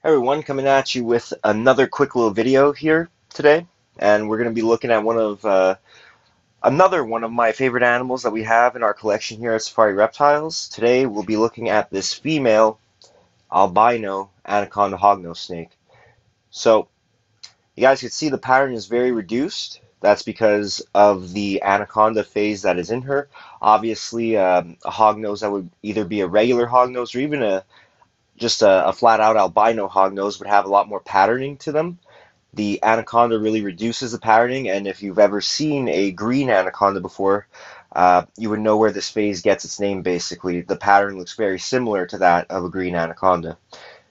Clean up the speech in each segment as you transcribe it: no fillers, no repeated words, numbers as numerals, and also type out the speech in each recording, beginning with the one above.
Hey everyone, coming at you with another quick little video here today, and we're going to be looking at another one of my favorite animals that we have in our collection here at Safari Reptiles. Today we'll be looking at this female albino anaconda hognose snake. So you guys can see the pattern is very reduced. That's because of the anaconda phase that is in her. Obviously, a hognose that would either be a regular hognose or even a flat out albino hognose would have a lot more patterning to them. The anaconda really reduces the patterning, and if you've ever seen a green anaconda before, you would know where this phase gets its name basically. The pattern looks very similar to that of a green anaconda.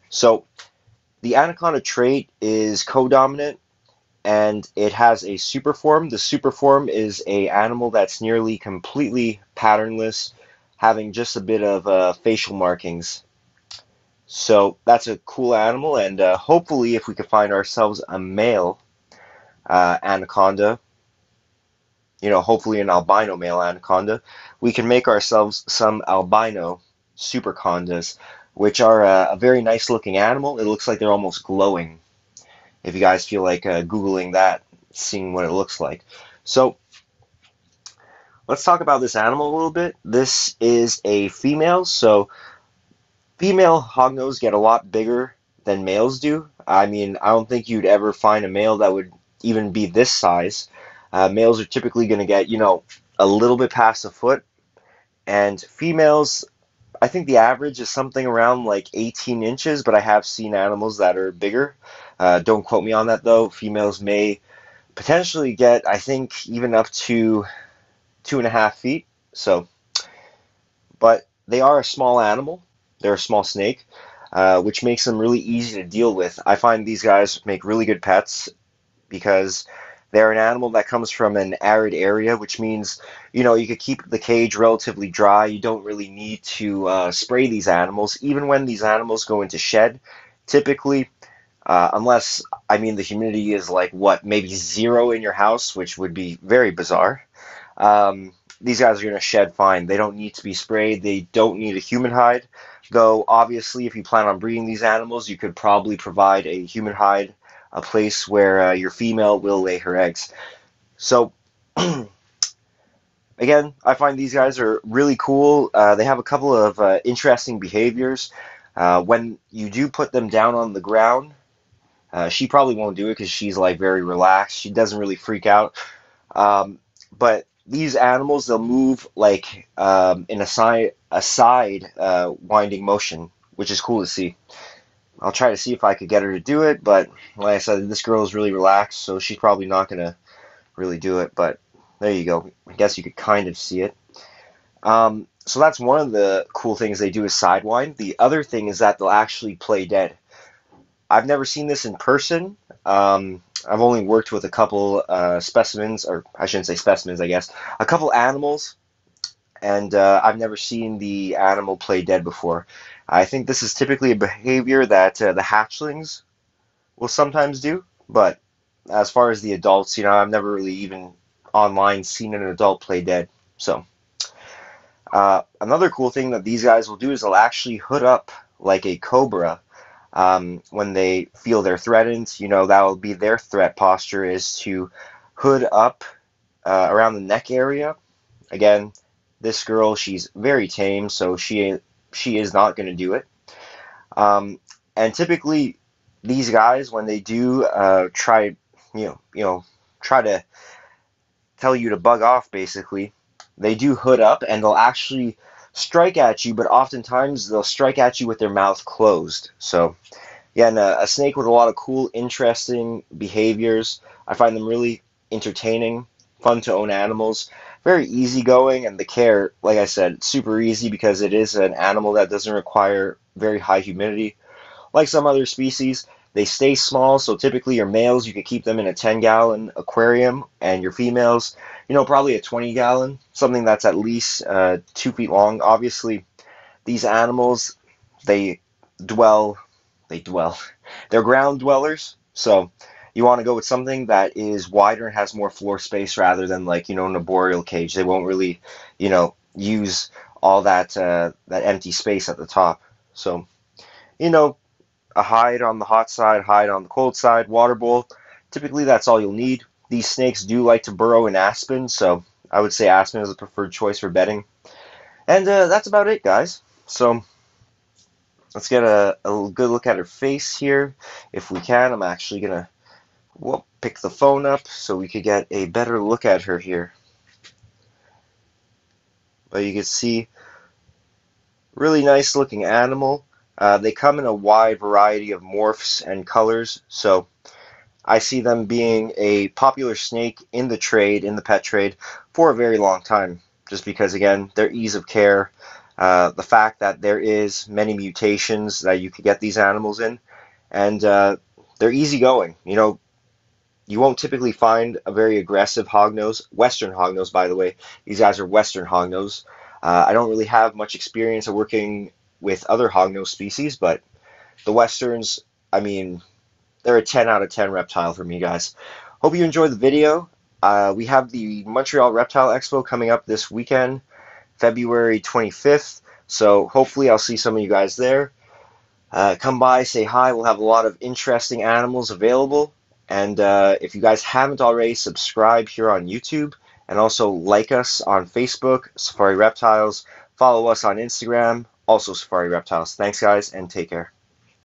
So the anaconda trait is codominant, and it has a superform. The superform is a animal that's nearly completely patternless, having just a bit of facial markings. So that's a cool animal, and hopefully, if we could find ourselves a male anaconda, hopefully an albino male anaconda, we can make ourselves some albino supercondas, which are a very nice looking animal. It looks like they're almost glowing. If you guys feel like Googling that, seeing what it looks like. So let's talk about this animal a little bit. This is a female, so female hognose get a lot bigger than males do. I mean, I don't think you'd ever find a male that would even be this size. Males are typically going to get, a little bit past a foot, and females, I think the average is something around like 18 inches, but I have seen animals that are bigger. Don't quote me on that though. Females may potentially get, I think, even up to 2.5 feet. So, but they are a small animal. They're a small snake, which makes them really easy to deal with. I find these guys make really good pets because they're an animal that comes from an arid area, which means, you could keep the cage relatively dry. You don't really need to spray these animals. Even when these animals go into shed, typically, unless, I mean, the humidity is like, what, maybe zero in your house, which would be very bizarre. These guys are going to shed fine. They don't need to be sprayed. They don't need a human hide. Though, obviously, if you plan on breeding these animals, you could probably provide a human hide, a place where your female will lay her eggs. So, again, I find these guys are really cool. They have a couple of interesting behaviors. When you do put them down on the ground, she probably won't do it because she's like very relaxed. She doesn't really freak out. But these animals, they'll move like in a side winding motion, which is cool to see. I'll try to see if I could get her to do it, but like I said, this girl is really relaxed, so she's probably not going to really do it, but there you go. I guess you could kind of see it. So that's one of the cool things they do is sidewind. The other thing is that they'll actually play dead. I've never seen this in person. I've only worked with a couple specimens, or I shouldn't say specimens, I guess, a couple animals, and I've never seen the animal play dead before. I think this is typically a behavior that the hatchlings will sometimes do, but as far as the adults, I've never really even online seen an adult play dead. So another cool thing that these guys will do is they'll actually hood up like a cobra when they feel they're threatened. That will be their threat posture, is to hood up around the neck area. Again, this girl, she's very tame, so she is not going to do it. And typically, these guys, when they do try to tell you to bug off, basically, they do hood up and they'll actually strike at you, but oftentimes they'll strike at you with their mouth closed. So, again, a snake with a lot of cool, interesting behaviors. I find them really entertaining, fun to own animals, very easygoing, and the care, like I said, super easy because it is an animal that doesn't require very high humidity. Like some other species, they stay small, so typically your males, you could keep them in a 10-gallon aquarium, and your females, probably a 20-gallon, something that's at least 2 feet long. Obviously, these animals, they dwell, they're ground dwellers, so you want to go with something that is wider and has more floor space rather than like, an arboreal cage. They won't really, use all that empty space at the top. So, a hide on the hot side, hide on the cold side, water bowl. Typically, that's all you'll need. These snakes do like to burrow in aspen, so I would say aspen is a preferred choice for bedding. And that's about it, guys. So let's get a good look at her face here, if we can. I'm actually gonna pick the phone up so we could get a better look at her here. But you can see, really nice looking animal. They come in a wide variety of morphs and colors, so I see them being a popular snake in the trade, in the pet trade, for a very long time. Just because, again, their ease of care, the fact that there is many mutations that you could get these animals in, and they're easygoing. You know, you won't typically find a very aggressive hognose. Western hognose, by the way. These guys are Western hognose. I don't really have much experience of working with other hognose species, but the Westerns, I mean, they're a 10 out of 10 reptile for me, guys. Hope you enjoyed the video. We have the Montreal Reptile Expo coming up this weekend, February 25th. So hopefully I'll see some of you guys there. Come by, say hi. We'll have a lot of interesting animals available. And if you guys haven't already, subscribe here on YouTube. And also like us on Facebook, Safari Reptiles. Follow us on Instagram, also Safari Reptiles. Thanks, guys, and take care.